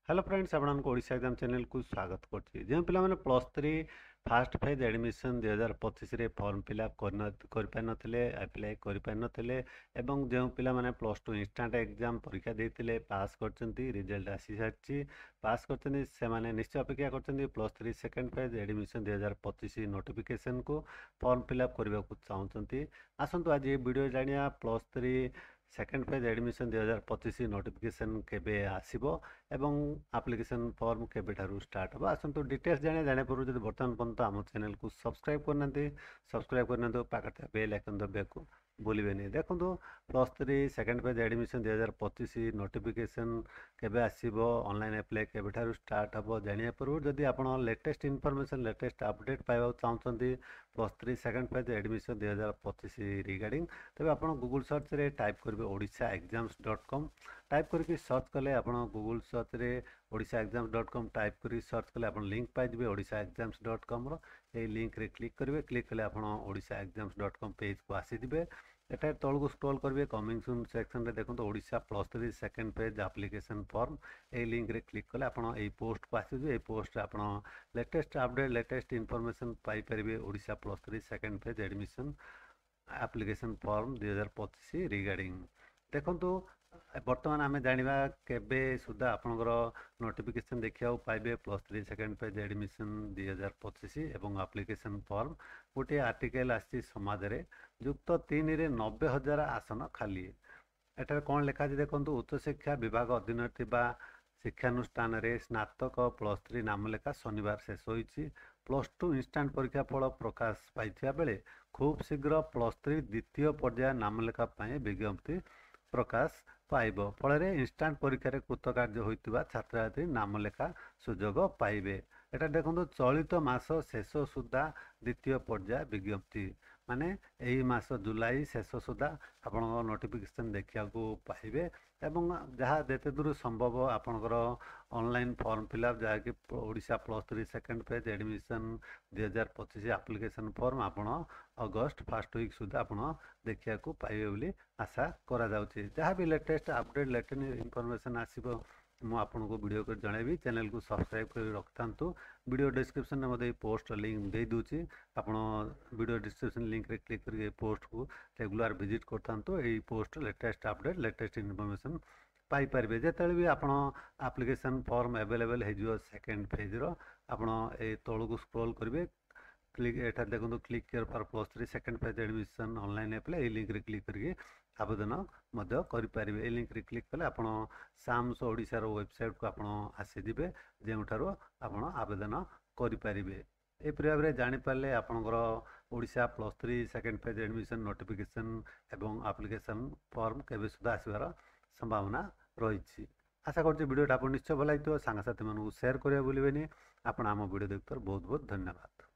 Hello friends आपको Odisha exam channel को स्वागत करछि जे पिला माने +3 फास्ट फेज एडमिशन 2025 रे फॉर्म फिलअप कर पार नथिले अप्लाई कर पार नथिले एवं जे पिला माने +2 इंस्टेंट एग्जाम परीक्षा देथिले पास करचंती रिजल्ट आसी सारछि पास करचंती से माने निश्चय अपेक्षा करचंती +3 सेकंड फेज एडमिशन 2025 नोटिफिकेशन को फॉर्म फिलअप करबा को चाहउचंती आसंतु आज ये वीडियो जानिया +3 सेकेंड फेज एडमिशन 2025 नोटिफिकेशन केबे आसीबो एवं एप्लिकेशन फॉर्म केबे ठारू स्टार्ट हो आसंतु डिटेल्स जाने पूर्व जब बर्तमान पर्यंत आम चैनल को सब्सक्राइब करना पाखे बेल आइकन दबाको भूलें देखो +3 सेकेंड फेज एडमिशन 2025 नोटिफिकेशन केबे आसीबो ऑनलाइन अप्लाई केबे ठारू स्टार्ट हो जानिया पूर्व जदि आपण लेटेस्ट इनफॉरमेशन लेटेस्ट अपडेट पाइबा चाहते +3 सेकेंड फेज एडमिशन 2025 रिगार्डिंग तेज आप गूगल सर्च रे टाइप करेंगे odishaexams.com टाइप करके सर्च कले आप गूगल सर्च रे odishaexams.com टाइप कर सर्च कले आप लिंक पाइबे odishaexams.com रो लिंक रे क्लिक करेंगे क्लिक कले आप odishaexams.com पेज को आसीबे एटा तलू स्क्रॉल करेंगे कमिंग सून सेक्शन रे देखो Odisha +3 second page application form ए लिंक रे क्लिक कले आप पोस्ट को आसीबे ए पोस्ट आप लेटेस्ट अपडेट लेटेस्ट इनफॉरमेशन पाई परिबे Odisha +3 second page admission application form 2025 regarding देखो बर्तमान आम जाना केबे सुधा आपंकर नोटिफिकेशन देखा पाइबे +3 सेकेंड पेज एडमिशन 2025 एवं एप्लिकेशन फॉर्म गोटे आर्टिकल आसी समाज रे युक्त 3 रे 90,000 आसन खाली एटार कौन लिखा देखो उच्च शिक्षा विभाग अधीन शिक्षानुष्ठान रे स्नातक +3 नामलेखा शनिवार शेष होईछि +2 इंस्टांट परीक्षा फल प्रकाश पाइथिया बेले खूब शीघ्र +3 द्वितीय पर्याय नामलेखा पाए विज्ञप्ति प्रकाश पाइब फल इंस्टांट परीक्षा कृतकार्य होइतिबा छात्र नामलेखा सुजोग पाइबे एटा देखो चलित मास शेष सुधा द्वितीय पर्याय विज्ञप्ति माने यही मास जुलाई शेष सुधा आपण नोटिफिकेशन देखा पाइबे एवं जहाँ जिते दूर संभव आपणकर ऑनलाइन फॉर्म फिलअप जहाँकि Odisha +3 second page admission 2025 application form आपण अगस्त फर्स्ट वीक सुधा आप देखा पाइबे बोली आशा करा जाउछि जहाँ भी लेटेस्ट अपडेट लेटेस्ट इनफॉरमेशन आसीबो मु आपको वीडियो कर जनइबी चैनल को सब्सक्राइब कर रखता वीडियो डिस्क्रिप्शन में मते पोस्ट लिंक दे दूची आपण वीडियो डिस्क्रिप्शन लिंक रे क्लिक करके पोस्ट को रेगुलर विजिट करता यही post latest update latest information पाई परिबे जेतेले भी आपण एप्लिकेशन फॉर्म अवेलेबल हो सेकेंड पेज रो आपण ए तळु को स्क्रॉल करिवे क्लिक एटा देखो click here for +3 second page admission online apply ए लिंक रे क्लिक करके आवेदन मध्य करें ए लिंक रे क्लिक कले आप साम्स ओडिशा वेबसाइट को आप आसीजे जो आप आवेदन करें एपरी भाव में जापारे आपंकर Odisha +3 second page admission notification एवं एप्लिकेशन फॉर्म केबे सुधा आसबार संभावना रही आशा करते वीडियोटा आप निश्चय भल लगे सांगसाथी मानू शेयर करिया भूलिबेनी आप आम वीडियो देखते बहुत बहुत धन्यवाद।